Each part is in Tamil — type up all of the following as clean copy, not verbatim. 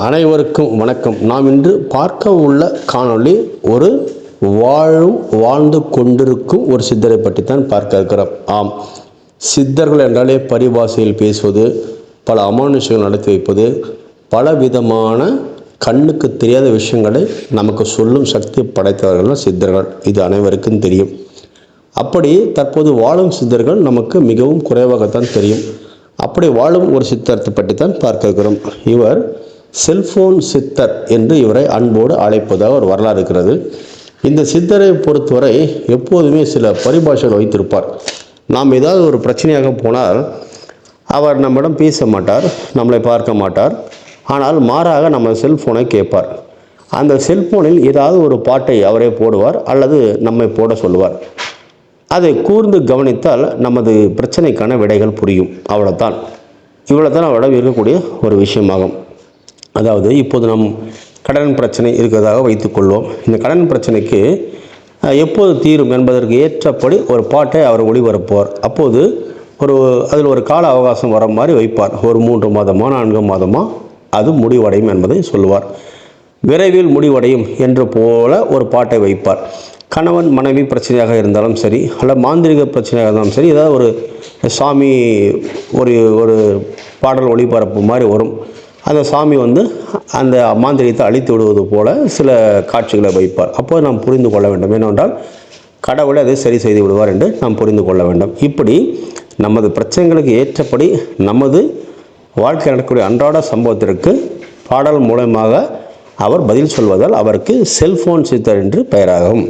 அனைவருக்கும் வணக்கம். நாம் இன்று பார்க்க உள்ள காணொளி ஒரு வாழ்ந்து கொண்டிருக்கும் ஒரு சித்தரை பற்றித்தான் பார்க்க இருக்கிறோம். ஆம், சித்தர்கள் என்றாலே பரிபாஷையில் பேசுவது, பல அமானுஷங்கள் நடத்தி வைப்பது, பல விதமான கண்ணுக்கு தெரியாத விஷயங்களை நமக்கு சொல்லும் சக்தி படைத்தவர்கள் சித்தர்கள். இது அனைவருக்கும் தெரியும். அப்படி தற்போது வாழும் சித்தர்கள் நமக்கு மிகவும் குறைவாகத்தான் தெரியும். அப்படி வாழும் ஒரு சித்தரத்தை பற்றித்தான் பார்க்க இருக்கிறோம். இவர் செல்போன் சித்தர் என்று இவரை அன்போடு அழைப்பதாக ஒரு வரலாறு இருக்கிறது. இந்த சித்தரை பொறுத்தவரை எப்போதுமே சில பரிபாஷைகள் வைத்திருப்பார். நாம் ஏதாவது ஒரு பிரச்சனையாக போனால் அவர் நம்மிடம் பேச மாட்டார், நம்மளை பார்க்க மாட்டார். ஆனால் மாறாக நம்ம செல்போனை கேட்பார். அந்த செல்போனில் ஏதாவது ஒரு பாட்டை அவரே போடுவார் அல்லது நம்மை போட சொல்லுவார். அதை கூர்ந்து கவனித்தால் நமது பிரச்சனைக்கான விடைகள் புரியும். அவ்வளோதான். இவ்வளோதான் அவரிடம் இருக்கக்கூடிய ஒரு விஷயமாகும். அதாவது இப்போது நம் கடன் பிரச்சனை இருக்கிறதாக வைத்துக்கொள்வோம். இந்த கடன் பிரச்சனைக்கு எப்போது தீரும் என்பதற்கு ஏற்றபடி ஒரு பாட்டை அவர் ஒளிபரப்புவார். அப்போது அதில் ஒரு கால அவகாசம் வர மாதிரி வைப்பார். ஒரு 3 மாதமா 4 மாதமா அது முடிவடையும் என்பதை சொல்லுவார். விரைவில் முடிவடையும் என்று போல ஒரு பாட்டை வைப்பார். கணவன் மனைவி பிரச்சனையாக இருந்தாலும் சரி, அல்ல மாந்திரிக பிரச்சனையாக இருந்தாலும் சரி, ஏதாவது ஒரு சாமி ஒரு பாடல் ஒளிபரப்பு மாதிரி வரும். அந்த சாமி அந்த மாந்திரியத்தை அழித்து விடுவது போல சில காட்சிகளை வைப்பார். அப்போது நாம் புரிந்து கொள்ள வேண்டும். ஏனென்றால் கடவுளை அதை சரி செய்து விடுவார் என்று நாம் புரிந்து கொள்ள வேண்டும். இப்படி நமது பிரச்சனைகளுக்கு ஏற்றபடி நமது வாழ்க்கை நடக்கக்கூடிய அன்றாட சம்பவத்திற்கு பாடல் மூலமாக அவர் பதில் சொல்வதால் அவருக்கு செல்போன் சித்தர் என்று பெயராகும்.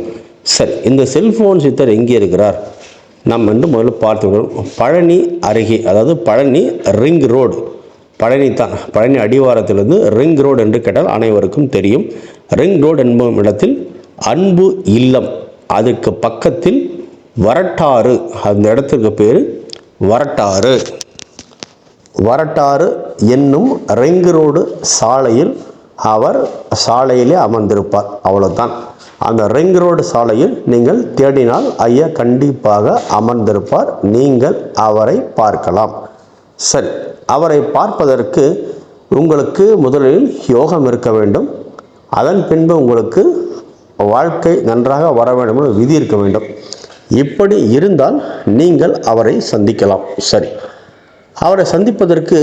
சரி, இந்த செல்போன் சித்தர் எங்கே இருக்கிறார்? நாம் முதல்ல பார்த்துக்கிறோம். பழனி அருகே, அதாவது பழனி ரிங் ரோடு, பழனி தான். பழனி அடிவாரத்திலிருந்து ரிங் ரோடு என்று கேட்டால் அனைவருக்கும் தெரியும். ரிங் ரோடு என்பதும் இடத்தில் அன்பு இல்லம், அதுக்கு பக்கத்தில் வரட்டாறு, அந்த இடத்துக்கு பேர் வரட்டாறு. வரட்டாறு என்னும் ரிங் ரோடு சாலையில் அவர் சாலையிலே அமர்ந்திருப்பார். அவ்வளோதான். அந்த ரிங் ரோடு சாலையில் நீங்கள் தேடினால் ஐயா கண்டிப்பாக அமர்ந்திருப்பார். நீங்கள் அவரை பார்க்கலாம். சரி, அவரை பார்ப்பதற்கு உங்களுக்கு முதலில் யோகம் இருக்க வேண்டும். அதன் பின்பு உங்களுக்கு வாழ்க்கை நன்றாக வர வேண்டும் என்று விதி இருக்க வேண்டும். இப்படி இருந்தால் நீங்கள் அவரை சந்திக்கலாம். சரி, அவரை சந்திப்பதற்கு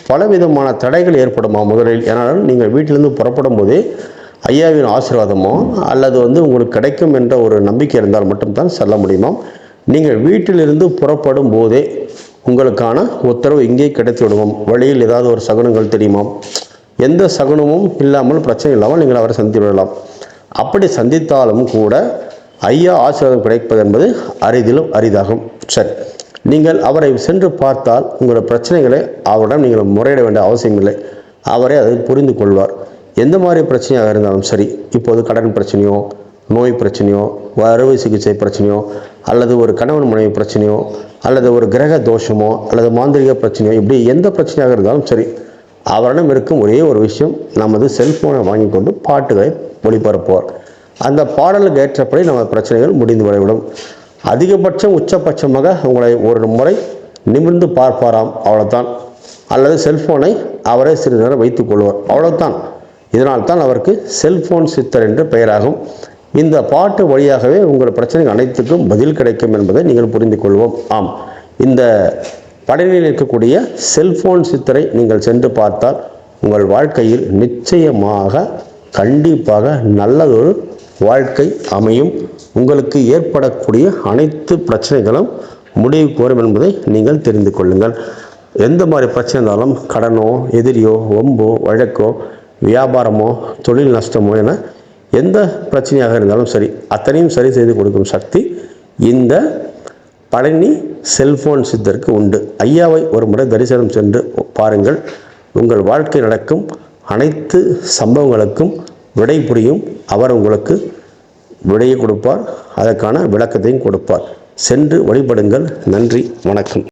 பலவிதமான தடைகள் ஏற்படுமா முதலில்? ஏனால் நீங்கள் வீட்டிலிருந்து புறப்படும் போதே ஐயாவின் ஆசீர்வாதமோ அல்லது உங்களுக்கு கிடைக்கும் என்ற ஒரு நம்பிக்கை இருந்தால் மட்டும்தான் செல்ல முடியுமா. நீங்கள் வீட்டிலிருந்து புறப்படும் போதே உங்களுக்கான உத்தரவு இங்கே கிடைத்து விடுவோம். வழியில் ஏதாவது ஒரு சகுனங்கள் தெரியுமா? எந்த சகுனமும் இல்லாமல், பிரச்சனை இல்லாமல் நீங்கள் அவரை சந்தித்து விடலாம். அப்படி சந்தித்தாலும் கூட ஐயா ஆசீர்வாதம் கிடைப்பது என்பது அரிதிலும் அரிதாகும். சரி, நீங்கள் அவரை சென்று பார்த்தால் உங்களோட பிரச்சனைகளை அவரிடம் நீங்கள் முறையிட வேண்டிய அவசியம் இல்லை. அவரே அதை புரிந்து கொள்வார். எந்த மாதிரி பிரச்சனையாக இருந்தாலும் சரி, இப்போது கடன் பிரச்சனையோ, நோய் பிரச்சனையோ, அறுவை சிகிச்சை பிரச்சனையோ, அல்லது ஒரு கணவன் மனைவி பிரச்சனையோ, அல்லது ஒரு கிரக தோஷமோ, அல்லது மாந்திரிக பிரச்சனையோ, இப்படி எந்த பிரச்சனையாக இருந்தாலும் சரி, அவரிடம் இருக்கும் ஒரே ஒரு விஷயம், நமது செல்போனை வாங்கி கொண்டு பாட்டுகளை ஒளிபரப்புவார். அந்த பாடலுக்கு ஏற்றபடி நம்ம பிரச்சனைகள் முடிந்து விடவிடும். அதிகபட்சம் உச்சபட்சமாக உங்களை ஒரு முறை நிமிர்ந்து பார்ப்பாராம். அவ்வளோதான். அல்லது செல்போனை அவரே சிறிது நேரம் வைத்துக் கொள்வார். அவ்வளோதான். இதனால் தான் அவருக்கு செல்போன் சித்தர் என்று பெயராகும். இந்த பாட்டு வழியாகவே உங்கள் பிரச்சனைகள் அனைத்துக்கும் பதில் கிடைக்கும் என்பதை நீங்கள் புரிந்து கொள்வோம். ஆம், இந்த பழனியில் இருக்கக்கூடிய செல்போன் சித்தரை நீங்கள் சென்று பார்த்தால் உங்கள் வாழ்க்கையில் நிச்சயமாக கண்டிப்பாக நல்லதொரு வாழ்க்கை அமையும். உங்களுக்கு ஏற்படக்கூடிய அனைத்து பிரச்சனைகளும் முடிவுக்கு வரும் என்பதை நீங்கள் தெரிந்து கொள்ளுங்கள். எந்த மாதிரி பிரச்சனை இருந்தாலும், கடனோ, எதிரியோ, வம்போ, வழக்கோ, வியாபாரமோ, தொழில் நஷ்டமோ என எந்த பிரச்சனையாக இருந்தாலும் சரி, அத்தனையும் சரி செய்து கொடுக்கும் சக்தி இந்த பழனி செல்போன் சித்தருக்கு உண்டு. ஐயாவை ஒரு முறை தரிசனம் சென்று பாருங்கள். உங்கள் வாழ்க்கை நடக்கும் அனைத்து சம்பவங்களுக்கும் விடை புரியும். அவர் உங்களுக்கு விடையை கொடுப்பார், அதற்கான விளக்கத்தையும் கொடுப்பார். சென்று வழிபடுங்கள். நன்றி, வணக்கம்.